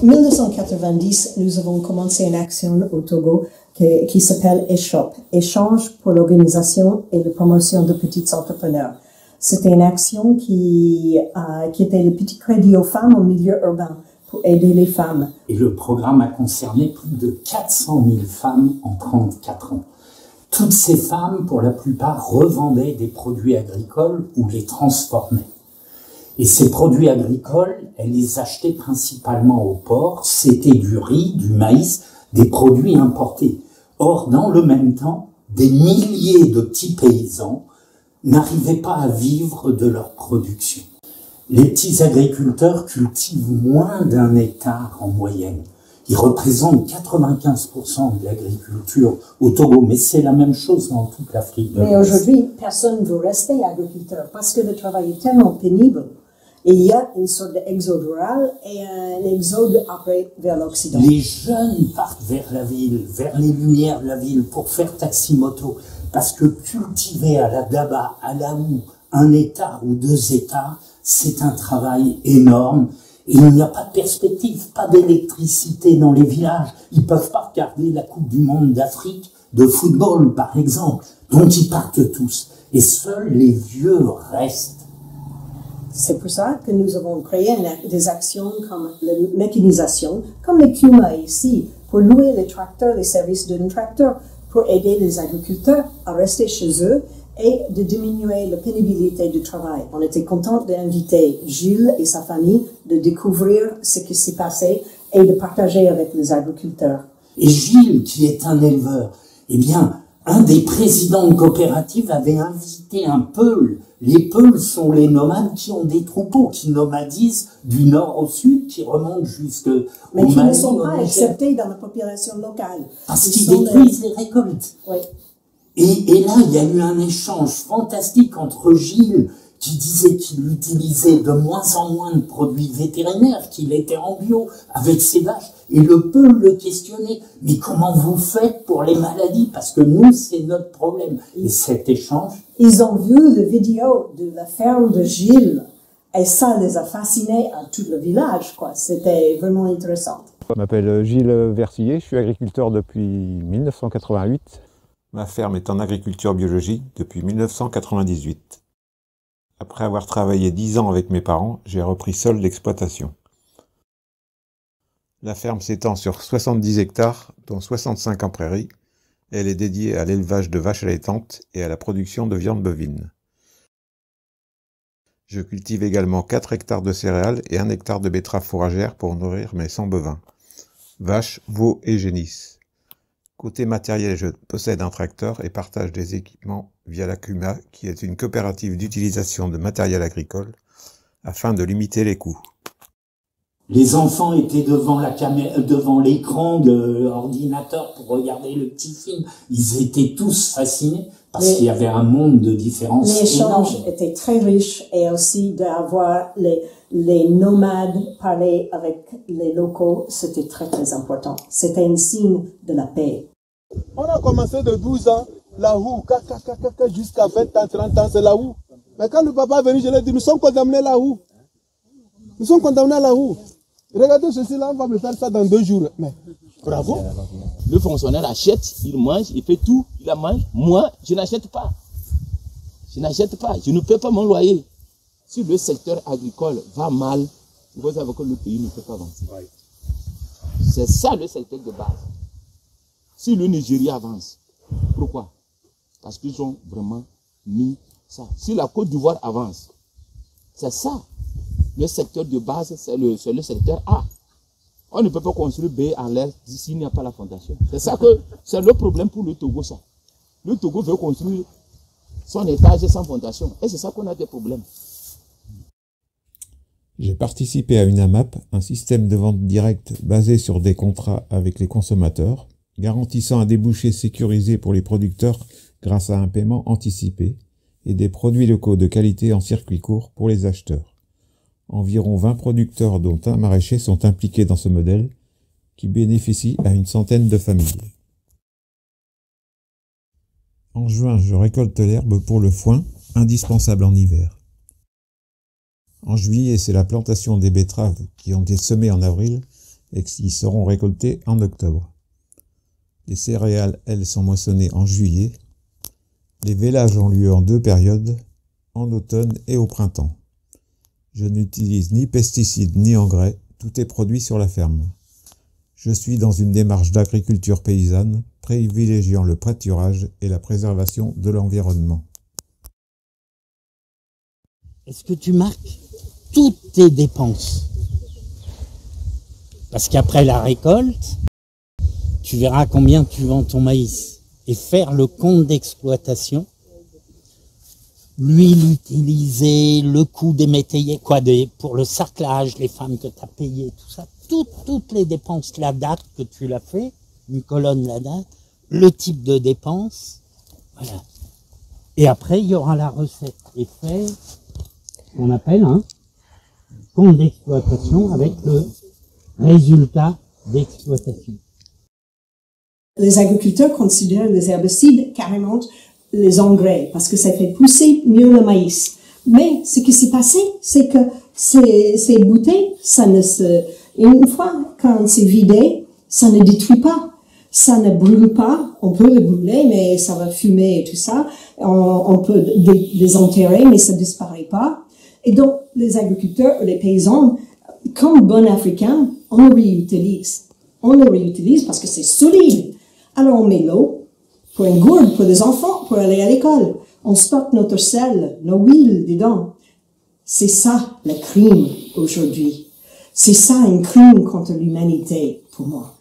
1990, nous avons commencé une action au Togo qui s'appelle ECHOP, Échange pour l'organisation et la promotion de petits entrepreneurs. C'était une action qui était le petit crédit aux femmes au milieu urbain pour aider les femmes. Et le programme a concerné plus de 400 000 femmes en 34 ans. Toutes ces femmes, pour la plupart, revendaient des produits agricoles ou les transformaient. Et ces produits agricoles, elles les achetaient principalement au port. C'était du riz, du maïs, des produits importés. Or, dans le même temps, des milliers de petits paysans n'arrivaient pas à vivre de leur production. Les petits agriculteurs cultivent moins d'1 hectare en moyenne. Ils représentent 95% de l'agriculture au Togo, mais c'est la même chose dans toute l'Afrique de l'Ouest. Mais aujourd'hui, personne ne veut rester agriculteur parce que le travail est tellement pénible. Et il y a une sorte d'exode rural et un exode après vers l'Occident. Les jeunes partent vers la ville, vers les lumières de la ville pour faire taxi-moto. Parce que cultiver à la daba, à la houe, 1 hectare ou 2 hectares, c'est un travail énorme. Et il n'y a pas de perspective, pas d'électricité dans les villages. Ils peuvent pas regarder la Coupe du Monde d'Afrique de football, par exemple. Donc ils partent tous. Et seuls les vieux restent. C'est pour ça que nous avons créé des actions comme la mécanisation, comme les Kuma ici, pour louer les tracteurs, les services d'un tracteur, pour aider les agriculteurs à rester chez eux et de diminuer la pénibilité du travail. On était content d'inviter Gilles et sa famille de découvrir ce qui s'est passé et de partager avec les agriculteurs. Et Gilles, qui est un éleveur, eh bien, un des présidents de coopérative avait invité un peul. Les peuls sont les nomades qui ont des troupeaux, qui nomadisent du nord au sud, qui remontent jusqu'au Mali. Mais qui ne sont pas acceptés dans la population locale. Parce qu'ils détruisent les récoltes. Oui. Et là, il y a eu un échange fantastique entre Gilles, qui disait qu'il utilisait de moins en moins de produits vétérinaires, qu'il était en bio avec ses vaches, et le peul le questionnait. Mais comment vous faites pour les maladies? Parce que nous, c'est notre problème. Et cet échange... Ils ont vu la vidéo de la ferme de Gilles, et ça les a fascinés à tout le village, quoi. C'était vraiment intéressant. Je m'appelle Gilles Versier, je suis agriculteur depuis 1988. Ma ferme est en agriculture biologique depuis 1998. Après avoir travaillé 10 ans avec mes parents, j'ai repris seul l'exploitation. La ferme s'étend sur 70 hectares, dont 65 en prairie. Elle est dédiée à l'élevage de vaches allaitantes et à la production de viande bovine. Je cultive également 4 hectares de céréales et 1 hectare de betteraves fourragères pour nourrir mes 100 bovins, vaches, veaux et génisses. Côté matériel, je possède un tracteur et partage des équipements via la CUMA, qui est une coopérative d'utilisation de matériel agricole, afin de limiter les coûts. Les enfants étaient devant l'écran de l'ordinateur pour regarder le petit film. Ils étaient tous fascinés parce qu'il y avait un monde de différence. Les échanges étaient très riches et aussi d'avoir les nomades parler avec les locaux, c'était très très important. C'était un signe de la paix. On a commencé de 12 ans, la houe, jusqu'à 20 ans, 30 ans, c'est la houe. Mais quand le papa est venu, je lui ai dit, nous sommes condamnés à la houe. Nous sommes condamnés à la houe. Regardez ceci là, on va me faire ça dans 2 jours. Mais bravo. Le fonctionnaire achète, il mange, il fait tout, il la mange. Moi, je n'achète pas. Je n'achète pas, je ne paie pas mon loyer. Si le secteur agricole va mal, vous savez que le pays ne peut pas avancer. C'est ça le secteur de base. Si le Nigeria avance, pourquoi? Parce qu'ils ont vraiment mis ça. Si la Côte d'Ivoire avance, c'est ça. Le secteur de base, c'est le secteur A. On ne peut pas construire B en l'air s'il n'y a pas la fondation. C'est ça que c'est le problème pour le Togo, ça. Le Togo veut construire son étage sans fondation. Et c'est ça qu'on a des problèmes. J'ai participé à une AMAP, un système de vente directe basé sur des contrats avec les consommateurs, garantissant un débouché sécurisé pour les producteurs grâce à un paiement anticipé et des produits locaux de qualité en circuit court pour les acheteurs. Environ 20 producteurs, dont un maraîcher, sont impliqués dans ce modèle qui bénéficie à une centaine de familles. En juin, je récolte l'herbe pour le foin, indispensable en hiver. En juillet, c'est la plantation des betteraves qui ont été semées en avril et qui seront récoltées en octobre. Les céréales, elles, sont moissonnées en juillet. Les vélages ont lieu en 2 périodes, en automne et au printemps. Je n'utilise ni pesticides ni engrais, tout est produit sur la ferme. Je suis dans une démarche d'agriculture paysanne, privilégiant le pâturage et la préservation de l'environnement. Est-ce que tu marques toutes tes dépenses? Parce qu'après la récolte, tu verras combien tu vends ton maïs. Et faire le compte d'exploitation, l'huile utilisée, le coût des métayers, pour le sarclage, les femmes que tu as payées, tout ça, toutes les dépenses, la date que tu l'as fait, une colonne, la date, le type de dépenses, voilà. Et après, il y aura la recette et fait, qu'on appelle un compte d'exploitation avec le résultat d'exploitation. Les agriculteurs considèrent les herbicides carrément les engrais parce que ça fait pousser mieux le maïs. Mais ce qui s'est passé, c'est que ces bouteilles, une fois quand c'est vidé, ça ne détruit pas, ça ne brûle pas. On peut le brûler, mais ça va fumer et tout ça. On peut les enterrer, mais ça disparaît pas. Et donc, les agriculteurs, les paysans, comme bons Africains, on le réutilise. On le réutilise parce que c'est solide. Alors on met l'eau pour une gourde pour les enfants, pour aller à l'école. On stocke notre sel, nos huiles dedans. C'est ça le crime aujourd'hui. C'est ça un crime contre l'humanité pour moi.